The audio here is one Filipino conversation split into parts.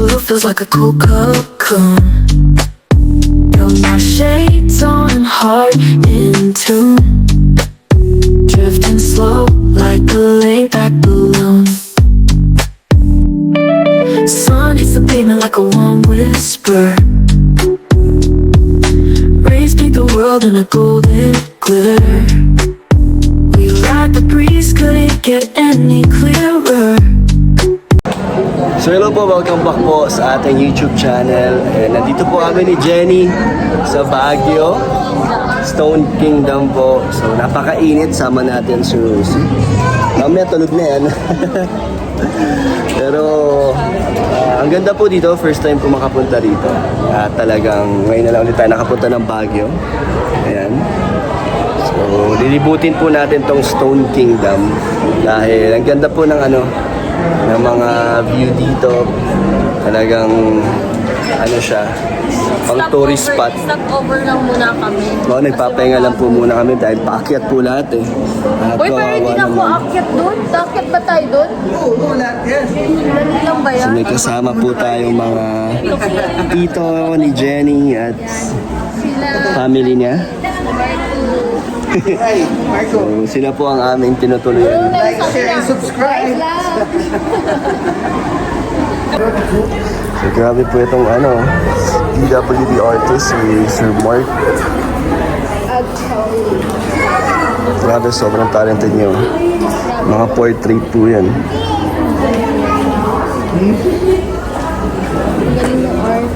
blue feels like a cool cocoon. Got my shades on and heart in tune. Drifting slow like a laid back balloon. Sun hits the pavement like a warm whisper. Rays paint the world in a golden glitter. We ride the breeze, couldn't get any clearer. So hello po, welcome back po sa ating YouTube channel. Nandito po kami ni Jenny sa Baguio, Stone Kingdom po. So napakainit, sama natin si Rosie. Mamaya tulog na yan. Pero ang ganda po dito, first time po makapunta dito. At talagang ngayon na lang ulit tayo nakapunta ng Baguio. Ayan. So lilibutin po natin tong Stone Kingdom dahil ang ganda po ng ng mga view dito. Talagang siya, pang tourist spot. Stop over lang muna kami. Oo, nagpapahinga lang po muna kami dahil paakyat po lahat eh. At Uy, pero hindi na ako aakyat doon. Aakyat ba tayo doon? Oo, lahat yan. Dali lang ba yan? So may kasama po tayong mga tito ni Jenny at family niya. So sila po ang aming tinutuluyan. Like, share, and subscribe. So grabe po itong DWD artist si Sir Mark. Grabe, sobrang talented niyo. Mga portrait po yan. Galing ng art.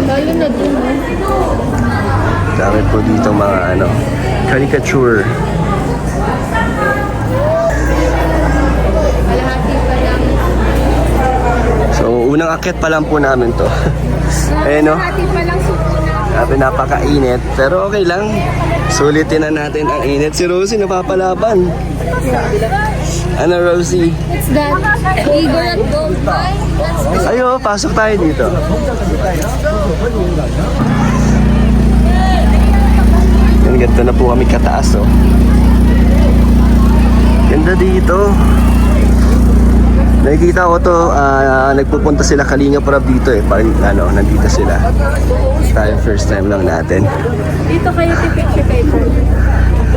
Lalo na din. Dami po dito mga caricature. Kalahati pa lang. So unang akit pa lang po namin to. Kalahati pa lang suko na. Grabe, napakainit. Pero okay lang. Sulitin na natin ang init. Si Rosie napapalaban. Ano, Rosie? What's that? Igor at Gold Mine? Ayo, pasok tayo dito. Yan, ganito na po kami kataas, oh. Ganda dito. Nakikita ko to, nagpupunta sila Kalinga Prab dito eh. Parang nandito sila. Tayo first time lang natin. Dito kayo picture kayo.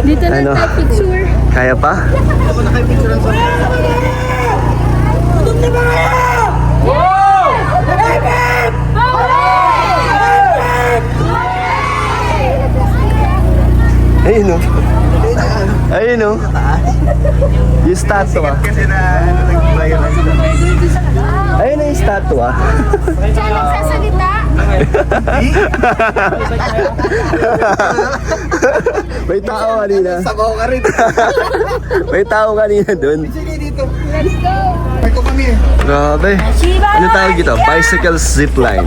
Dito na tayo picture. Kaya pa? Ayun o. Ayun o. Yung statue ah. Ayun na yung statue ah. Siya nagsasalita. May tao kanina. Sabaw ka rin. May tao kanina dun. Sige dito. Let's go. May ko kami. Grabe. Ano tawag dito? Bicycle zipline.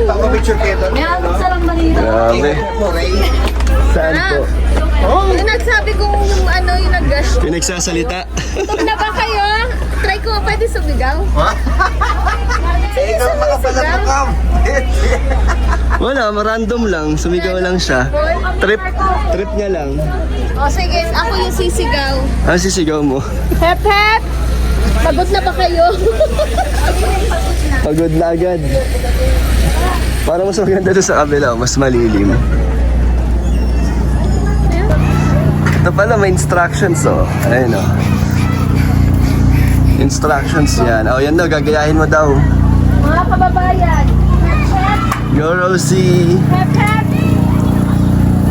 Tako picture kayo doon. May among sarang balita. Grabe. Saan po? Yung nagsabi kong yung nag-gush. Yung nagsasalita. Tug na ba kayo? Try ko, pwede sumigaw? Ikaw makapalang makam. Wala, random lang. Sumigaw lang siya. Trip niya lang. O sige, ako yung sisigaw. Ano sisigaw mo? Hep hep! Pagod na ba kayo? Pagod na agad. Parang mas maganda doon sa kabila, mas malilim. Ito pala, may instructions oh. Ayun oh. Instructions yan. Oh, yan daw, gagayahin mo daw. Mga kababayan, hep hep! Go, Rosie! Hep hep!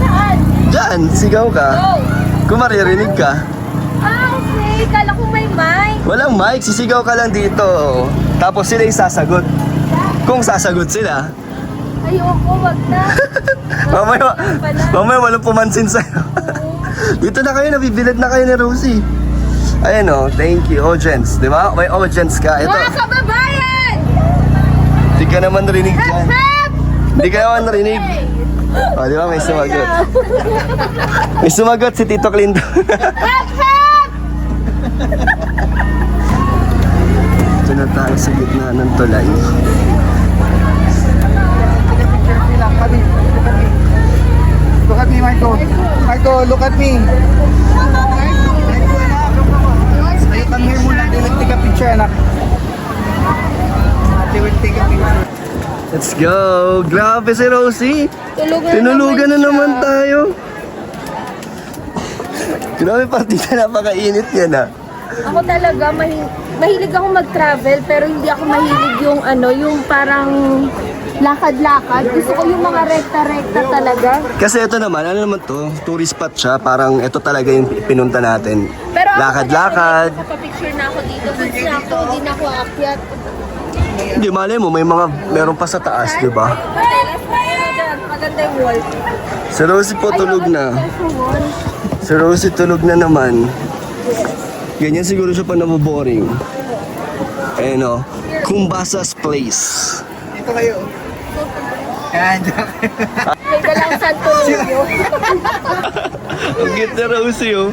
Saan? Diyan, sigaw ka. Go! Kung maririnig ka. Okay. Kala ko may mic. Walang mic, sisigaw ka lang dito. Tapos sila yung sasagot. Kung sasagot sila. Ayoko, wag na. mamaya walang pumansin sa'yo. Dito na kayo, nabibilad na kayo ni Rosie. Ayan o, thank you, audience. Di ba? May audience ka. Ito, Mga kababayan! di ka naman rinig Hep dyan. hep! Di ka naman rinig. O, di ba? May sumagot. May sumagot si Tito Clinton. Hep hep! Ito na tayo sa gitna ng tulay. Look at me, Marco. Marco, look at me. Tayo come here muna. Take a picture, anak. Let's go! Grabe si Rosie! Tulugan Tinulugan na naman siya. tayo! Grabe, partida, napakainit yan ah. Ako talaga, mahilig ako mag-travel, pero hindi ako mahilig yung yung parang lakad-lakad. Gusto ko yung mga rekta-rekta talaga. Kasi ito naman, ano naman to? Tourist spot siya. Parang ito talaga yung pinunta natin. Pero ako Lakad-lakad. Napapicture na ako dito. Since na ako, hindi na ako aakyat. Hindi, malay mo, meron pa sa taas, di ba? Maganda yung wall. Si Rosie po tulog na. Si Rosie tulog na naman. Ganyan siguro siya pa naboboring. Ayun o, Kumbasas Place. Dito kayo. Yan, dyan. May dalang santo ninyo. Ang cute na Rosie oh.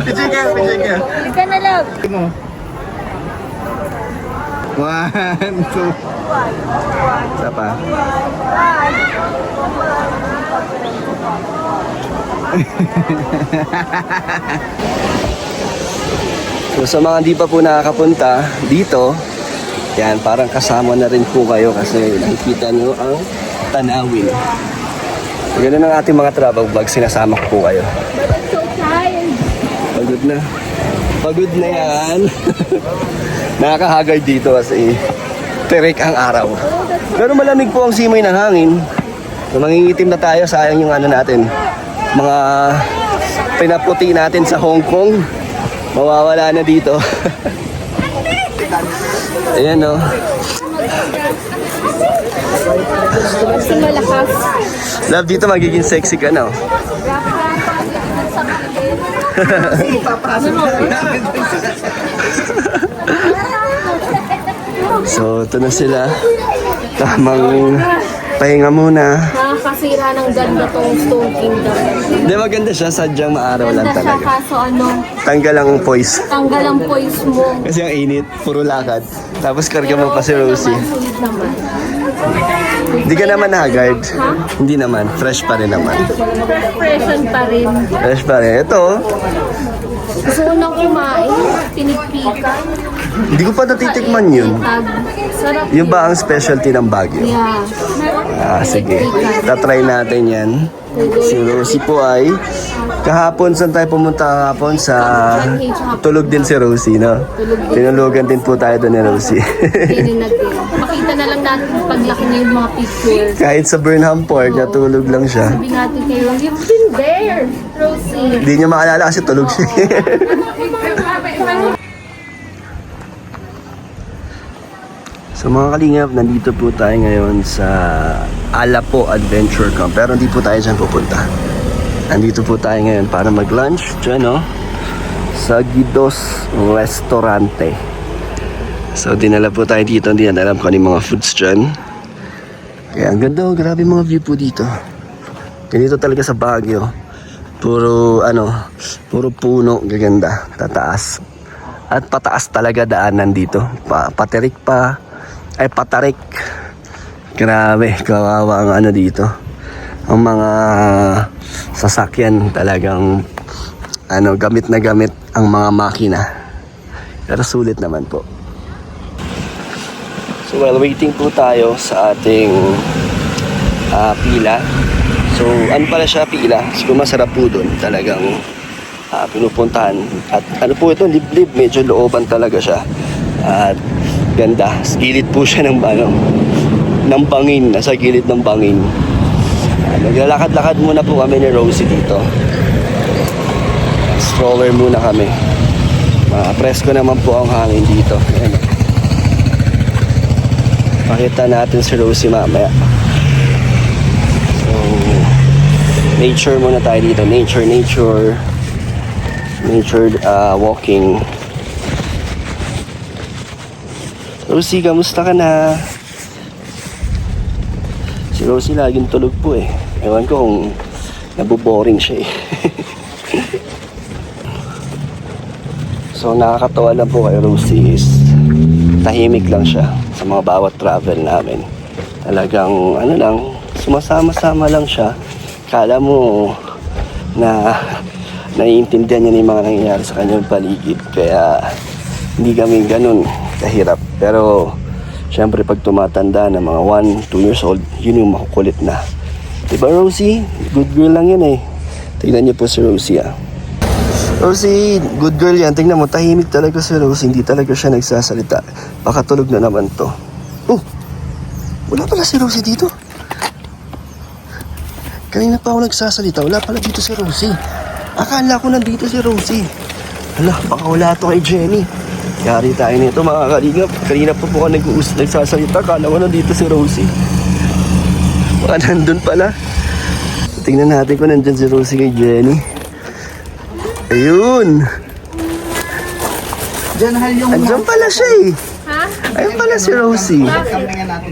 Picture ka, picture ka. Hindi ka na lang. Mo. 1, 2. Isa pa. So sa mga di pa po nakakapunta dito, yan, parang kasama na rin po kayo kasi nakikita nyo ang tanawin. So, ganun ang ating mga travel vlog, sinasama ko po kayo. But I'm so tired. Pagod na. Pagod na yan. Nakakahagard dito kasi terik ang araw. Pero malamig po ang simoy ng hangin. So, mangingitim na tayo, sayang yung ano natin. Mga pinaputi natin sa Hong Kong. Mawawala na dito. Ayan o. Kasi malakas. Love, dito magiging sexy ka na. So, ito na sila. Tamang pahinga muna. Nakakasira ng ganda tong Stone Kingdom. Hindi, maganda siya. Sadyang maaraw lang Ganda siya talaga. kaso Tanggal ang voice. tanggal ang poise mo. Kasi ang init, puro lakad. Tapos karga mo pa si Rosie. Sulit naman. Hindi ka naman haggard. Hindi naman. Fresh pa rin naman. Preparation pa rin. Fresh pa rin. Ito, oh. Gusto ko nang kumain. Pinigpikan. Hindi ko pa natitikman yun. Tag. Sarap Yung ba ang specialty ng Baguio? Yeah. Sige. Tatry natin yan. Si Rosie po ay kahapon, saan tayo pumunta kahapon? Sa tulog din si Rosie, no? Tinulugan din po tayo doon ni Rosie. Hindi na din. Makita na lang natin paglaki niya yung mga picture. Kahit sa Burnham Port, natulog lang siya. Sabi natin kayo, you've been there, Rosie. Hindi niya maalala kasi tulog siya. So mga kalingap, nandito po tayo ngayon sa Alapo Adventure Camp. Pero hindi po tayo dyan pupunta. Nandito po tayo ngayon para mag-lunch dyan, no? Sa Guidos Restaurante. So dinala po tayo dito. Hindi na alam ko ano yung mga foods dyan. Kaya ang ganda, oh, grabe mga view po dito. Ganito talaga sa Baguio. Puro puno, gaganda, tataas. At pataas talaga daanan dito. Patarik pa. Ay, patarik. Grabe, kawawa ang ano dito. Ang mga sasakyan talagang gamit na gamit ang mga makina. Pero sulit naman po. So while waiting po tayo sa ating pila. So ano pala siya, pila? So masarap po doon. Talagang pinupuntahan. At ano po ito, liblib. Medyo looban talaga siya. At ganda. Sa gilid po siya ng bangin. Nasa gilid ng bangin. Naglalakad-lakad muna po kami ni Rosie dito. Stroller muna kami. Presko naman po ang hangin dito. Ayan. Pakita natin si Rosie mamaya. So, nature muna tayo dito. Nature walking. Rosie, kamusta ka na? Si Rosie laging tulog po eh. Ewan ko kung naboboring siya eh. So nakakatawa lang po kay Rosie is tahimik lang siya sa mga bawat travel namin. Talagang sumasama-sama lang siya. Kala mo na naiintindihan niya yung mga nangyayari sa kanyang paligid. Kaya hindi kami ganun kahirap. Pero Siyempre pag tumatanda na mga 1, 2 years old, yun yung makukulit na. Diba Rosie? Good girl lang yun eh. Tingnan niyo po si Rosie ah. Rosie, good girl yan. Tingnan mo, tahimik talaga si Rosie. Hindi talaga siya nagsasalita. Baka tulog na naman to. Oh, wala pala si Rosie dito. Kanina pa ako nagsasalita. Wala pala dito si Rosie. Akala ko nandito si Rosie. Hala, baka wala to kay Jenny. Yari tayo nito mga kalingap. Kanina pa po ako nagsasalita. Akala ko nandito si Rosie. Baka nandun pala. Tingnan natin kung nandyan si Rosie kay Jenny. Ayun. Diyan hal yung... Andyan pala siya eh. Ha? Ayun pala si Rosie.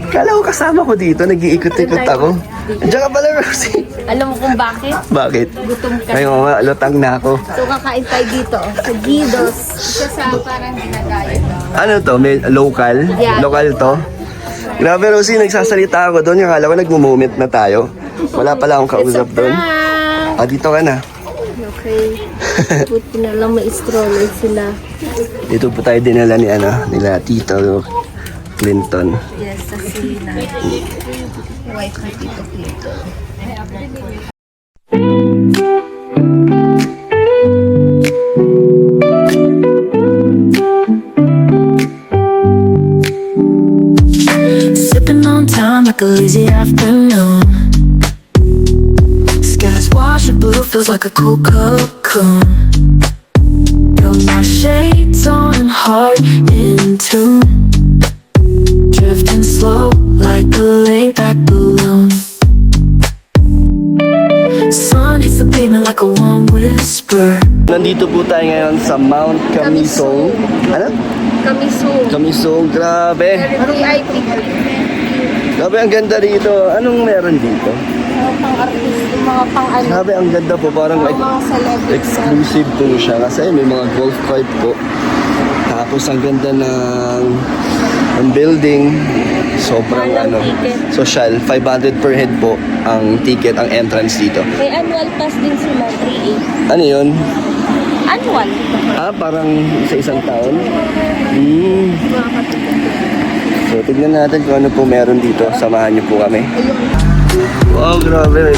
Kala ko kasama ko dito. Nag-iikot-ikot ako. Andiyan ka pala Rosie. Alam mo kung bakit? Bakit? Gutom ka. Ayun nga, lutang na ako. So kakain tayo dito. Sa Guidos. Isa sa parang ginagaya. Ano to? May local? Yeah. Local to? Grabe Rosie, nagsasalita ako doon. Akala ko nag-moment na tayo. Wala pala akong kausap doon. Ah, dito ka na. Okay. Buti na lang may stroller sila. Dito po tayo dinala ni nila Tito Clinton. Yes, sa sina. Wife na Tito Clinton. Sipping on time like a lazy afternoon. Skies wash of blue, feels like a cool cocoon. Got my shades on and heart in tune. Drifting slow like a laid back balloon. Sun hits the pavement like a warm whisper. Nandito po tayo ngayon sa Mount Camisong. Ano? Kamisong. Camisong, grabe. VIP. Grabe, ang ganda dito. Anong meron dito? Mga pang-artist, mga pang-ano. Grabe, ang ganda po. Parang Mga celebrity. exclusive po siya. Kasi may mga golf cart po. Tapos ang ganda ng building. Sobrang Walang ticket. social. 500 per head po ang ticket, ang entrance dito. May annual pass din sila, 3.8. Ano yun? Annual. Parang sa isang taon. So, tignan natin kung ano po meron dito. Samahan niyo po kami. Wow, grabe.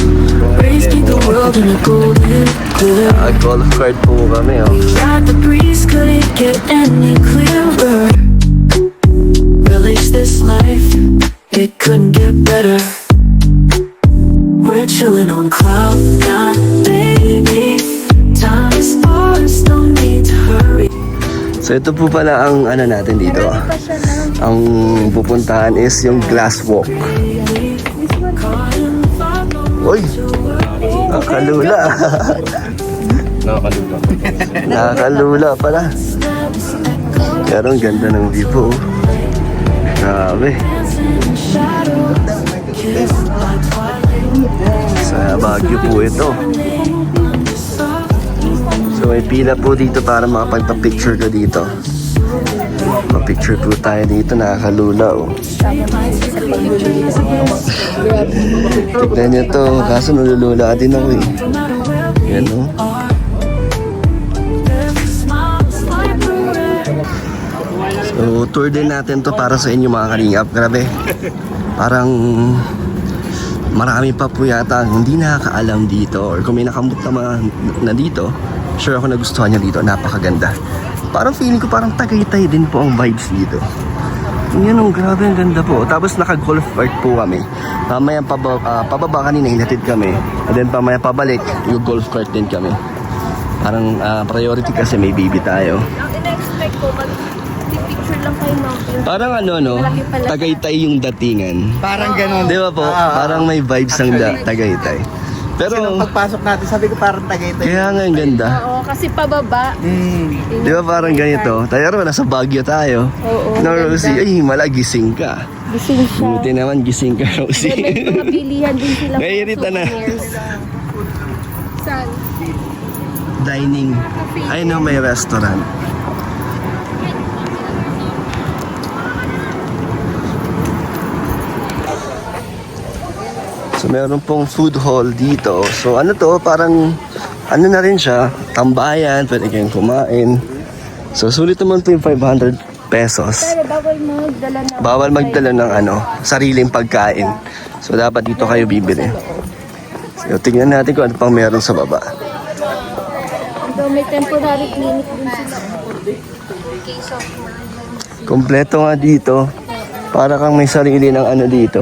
Breeze keep the world in a golden glitter. Golf cart po kami, oh. Ride the breeze, couldn't get any clearer. Relish this life, it couldn't get better. We're chilling on cloud nine, baby. Time is ours, don't need to hurry. So, ito po pala ang ano natin dito. Ang pupuntahan is yung glass walk. Uy! Nakakalula. Nakakalula pala. Pero ang ganda ng view po. Grabe. Sa Baguio po ito. So may pila po dito para makapagpa-picture ka dito. Pa-picture po tayo dito, nakakalula oh. Tignan nyo to, kaso nalulula din ako eh. Yan oh. So tour din natin to para sa inyo mga kalingap. Grabe. Parang marami pa po yata hindi nakakaalam dito, or kung may nakamut na dito, sure ako nagustuhan niya dito. Napakaganda. Parang feeling ko parang Tagaytay din po ang vibes dito. Yan oh, grabe, ang ganda po. Tapos naka-golf cart po kami. Mamaya pababa kanina, hinatid kami. And then pamaya pabalik, yung golf cart din kami. Parang priority kasi may baby tayo. Ang ina-expect ko, mag-picture lang kayo mountain. Parang ano no, Malaki pala. Tagaytay yung datingan. Parang ganun. Di ba po? Parang may vibes ng Tagaytay. Pero Pero, pagpasok natin, sabi ko parang Tagaytay. kaya nga ang ganda. Oo, kasi pababa. Di ba parang ganito? Tayo rin, nasa Baguio tayo. Oo, No, maganda. Rosie, ay himala, gising ka. Gising siya. Buti naman, gising ka, May Rosie. mga bilihan din sila. Naiirita na. Saan? Dining. Ay no, may restaurant. So meron pong food hall dito. So ano to, parang ano na rin siya, tambayan, pwede kayong kumain. So sulit naman po yung 500 pesos. Pero bawal magdala ng... Bawal magdala ng sariling pagkain. So dapat dito kayo bibili. So tingnan natin kung ano pang meron sa baba. Ito, may temporary clinic din sila. Kompleto nga dito. Para kang may sarili ng dito.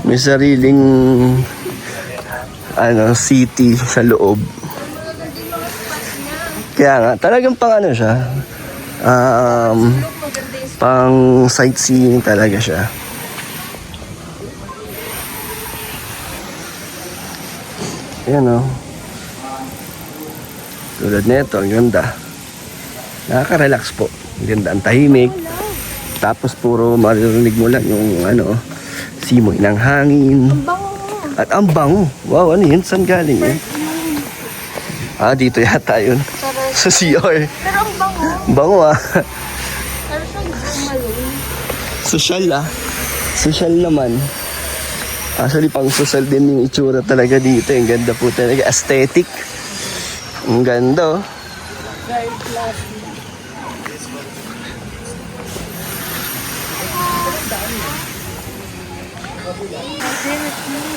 May sariling city sa loob. Kaya nga, talagang pang siya. Pang sightseeing talaga siya. Ayan tulad nito, ang ganda. Nakaka-relax po. Ang ganda, ang tahimik. Tapos puro maririnig mo lang yung simoy ng hangin. At ang bango. Wow, ano yun? Saan galing yun? Dito yata yun. Sa CR. Pero ang bango. Bango Pero siyang malun. Social Social naman. Actually, pang social din yung itsura talaga dito. Ang ganda po talaga. Aesthetic. Ang ganda Very classy.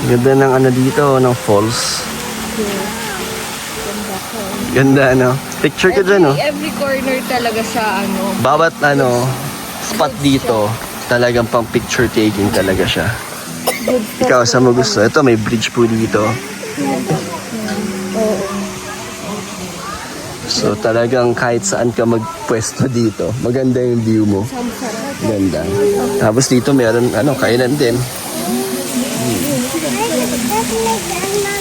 Ganda ng dito, ng falls. Ganda Picture ka dyan Every corner talaga siya Bawat spot dito, talagang pang picture taking talaga siya. Ikaw, saan mo gusto? Ito, may bridge po dito. So talagang kahit saan ka magpwesto dito, maganda yung view mo. Ganda. Tapos dito meron kainan din.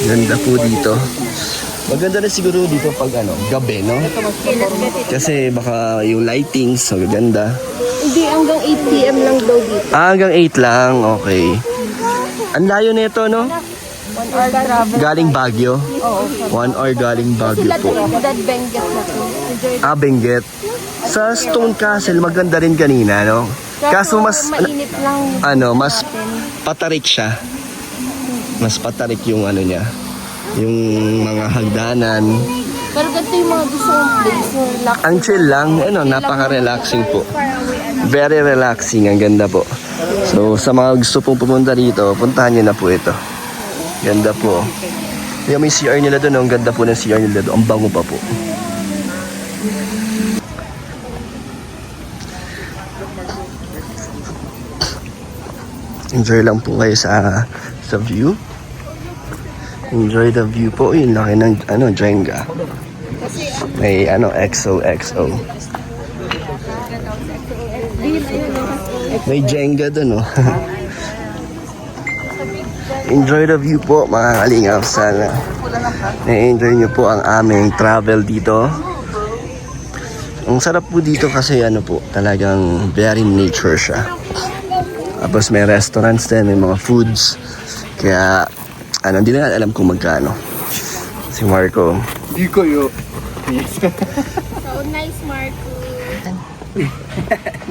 Ganda po dito. Maganda na siguro dito pag gabi, no? Kasi baka yung lightings, maganda. Hindi, hanggang 8 p.m. lang daw dito. Hanggang 8 lang, okay. Ang layo nito, no? 1 hour travel. Galing Baguio. Oo. 1 hour galing Baguio Sila po. Trinidad Benguet na to. Enjoy. Benguet. Sa Stone Castle, maganda rin kanina, no? Kaso mas, mainit lang mas patarik siya. Mas patarik yung niya. Yung mga hagdanan. Pero ganito yung mga gusto kong place. Yung relax. Ang chill lang, napaka-relaxing po. Very relaxing, ang ganda po. So, sa mga gusto pong pumunta dito, puntahan nyo na po ito. Ganda po. Yung may CR nila doon, ang ganda po ng CR nila doon. Ang bango pa po. Enjoy lang po kayo sa view. Enjoy the view po. Yung laki ng Jenga. May XOXO. May Jenga dun Enjoy the view po mga kalingap. Sana na-enjoy nyo po ang aming travel dito. Ang sarap po dito kasi po, talagang very nature siya. Tapos may restaurants din, may mga foods. Kaya hindi na alam kung magkano. Si Marco. Di ko yo. So nice, Marco.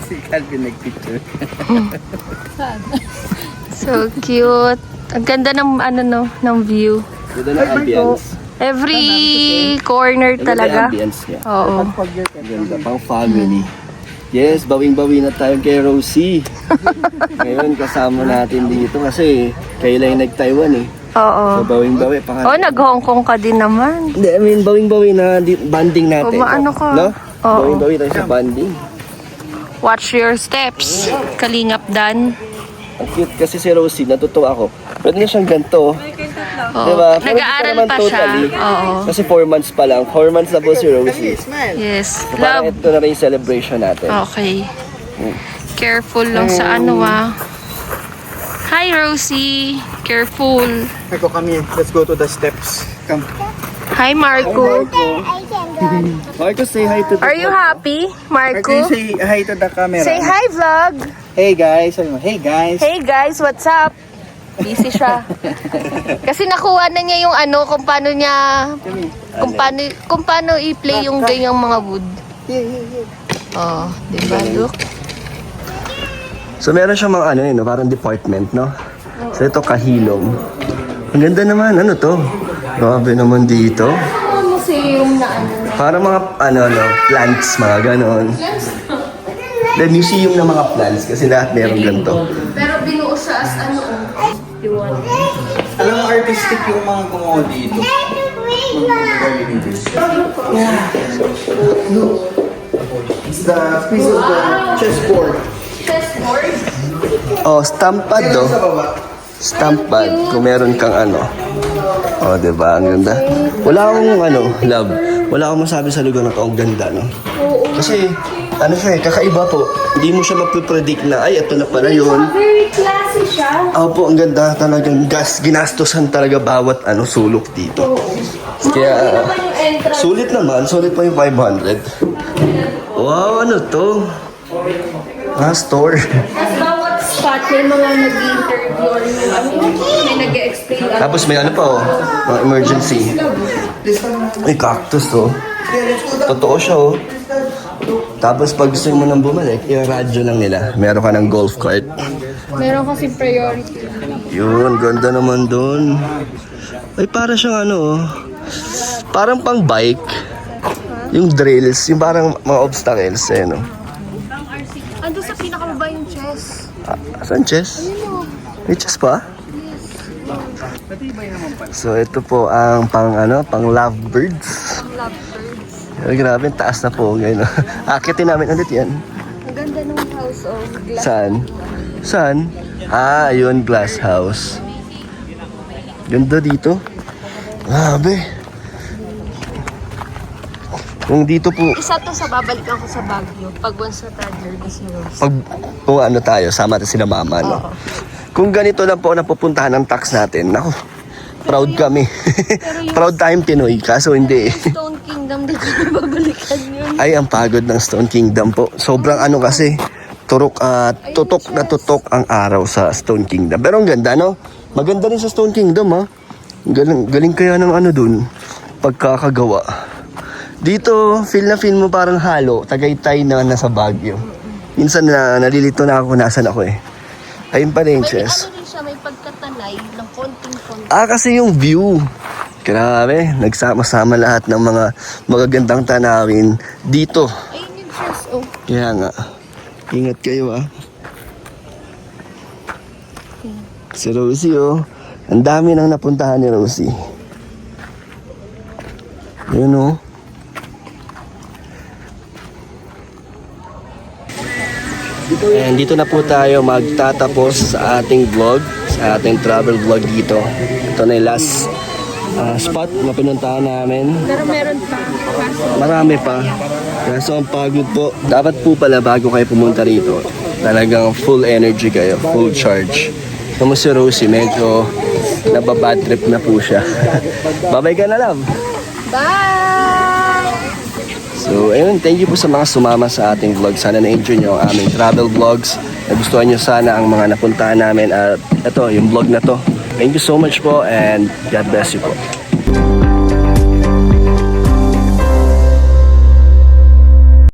Si Calvin nagpicture. So cute. Ang ganda ng ng view. Ganda ng ambience. Every corner talaga. Ambience niya. Oo. Ganda, pang family. Yes, bawing-bawi na tayo kay Rosie. Ngayon kasama natin dito kasi kailan yung nag-Taiwan Oo. So bawing-bawi. Nag-Hong Kong ka din naman. Hindi, bawing-bawi na banding natin. Maano ka? No? Oo. Bawing-bawi tayo sa banding. Watch your steps. Kalingap Dan. Ang cute kasi si Rosie, natutuwa ako. Pwede na siyang ganito. Oo. Diba? Pero Nag-aaral hindi pa naman siya. totally. Oo. Kasi 4 months pa lang. 4 months na po si Rosie. Yes. So parang Love. ito na rin yung celebration natin. Okay. Careful lang sa Hi, Rosie. Careful. Marco, come here. Let's go to the steps. Come. Hi, Marco. Marco, say hi to the Are you happy, Marco, Marco? say hi to the camera. Say hi, vlog. Hey guys. Sabi mo, hey guys. Hey guys, what's up? Busy siya. Kasi nakuha na niya yung kung paano niya, kung paano i-play yung ganyang mga wood. Oh, di ba? Look. So meron siyang mga parang department, no? So ito kahilom. Ang ganda naman, to? Grabe naman dito. Museum na Para mga plants, mga ganon. The museum ng mga plants kasi lahat meron ganito. Pero binuo siya as ano, Alam mo, artistic yung mga gumawa dito. It's the piece of the chessboard. chessboard. Oh, stamp pad Sa do. baba. Stamp pad. Kung meron kang ano. Oh, diba? Ang ganda. Wala akong ano, love. Wala akong masabi sa lugar na to. Ang ganda, no? Kasi, ano siya eh, kakaiba po. Hindi mo siya mapipredict na, ay, ito na pala yun. Very classy siya. Opo, ang ganda talagang ginastosan talaga bawat ano sulok dito. Kaya, Naman yung entrance. sulit naman, sulit pa yung 500. Wow, ano to? Store. Tapos bawat spot may mga nag-interview or yung ano, may nag-explain. Tapos may ano pa oh, mga emergency. May cactus oh. Totoo siya oh. Tapos pag gusto mo nang bumalik, i-radyo lang nila. Meron ka ng golf cart. Meron kasi priority. Yun, ganda naman dun. Ay, para siyang ano oh. Parang pang bike. Yung drills, yung parang mga obstacles eh no. Ando sa pinakababa yung chess. Saan chess? May chess pa? So ito po ang pang ano, pang lovebirds. Lovebirds. Ay, grabe, taas na po ngayon. Akitin namin ulit yan. Ang ganda ng house of glass. Saan? Saan? Ah, yun, glass house. Ganda dito. Grabe. Kung dito po, Isa to sa babalikan ko sa Baguio pag once na traveler na si Rose. pag kung ano tayo, sama natin sila mama, no? Kung ganito lang po ang napupuntahan ng tax natin, naku, proud kami. Proud tayong Pinoy, kaso hindi eh. Stone Kingdom, di ko na babalikan yun. Ay, ang pagod ng Stone Kingdom po. Sobrang ano kasi, tutok na tutok ang araw sa Stone Kingdom. Pero ang ganda, no? Maganda rin sa Stone Kingdom, ha? Galing kaya ng ano dun, pagkakagawa. Dito, feel mo parang halo, Tagaytay na nasa Baguio. Minsan na nalilito na ako kung nasan ako eh. Ayun pa rin, May Chess. ano rin siya, may pagkatanay ng konting-konti. Ah, kasi yung view. Grabe, nagsama-sama lahat ng mga magagandang tanawin dito. Ayun yung chess, oh. Kaya nga, ingat kayo ah. Si Rosie oh, ang dami nang napuntahan ni Rosie. Yun oh. And dito na po tayo magtatapos sa ating vlog, sa ating travel vlog dito. Ito na yung last spot na pinuntahan namin. Pero meron pa. Marami pa. Kaso ang pagod po. Dapat po pala bago kayo pumunta rito, talagang full energy kayo, full charge. Kamo si Rosie, medyo nababad trip na po siya. Bye-bye ka na, love. Bye! So, ayun, thank you po sa mga sumama sa ating vlog. Sana na-enjoy nyo ang aming travel vlogs. Nagustuhan nyo sana ang mga napuntahan namin at ito, yung vlog na to. Thank you so much po and God bless you po.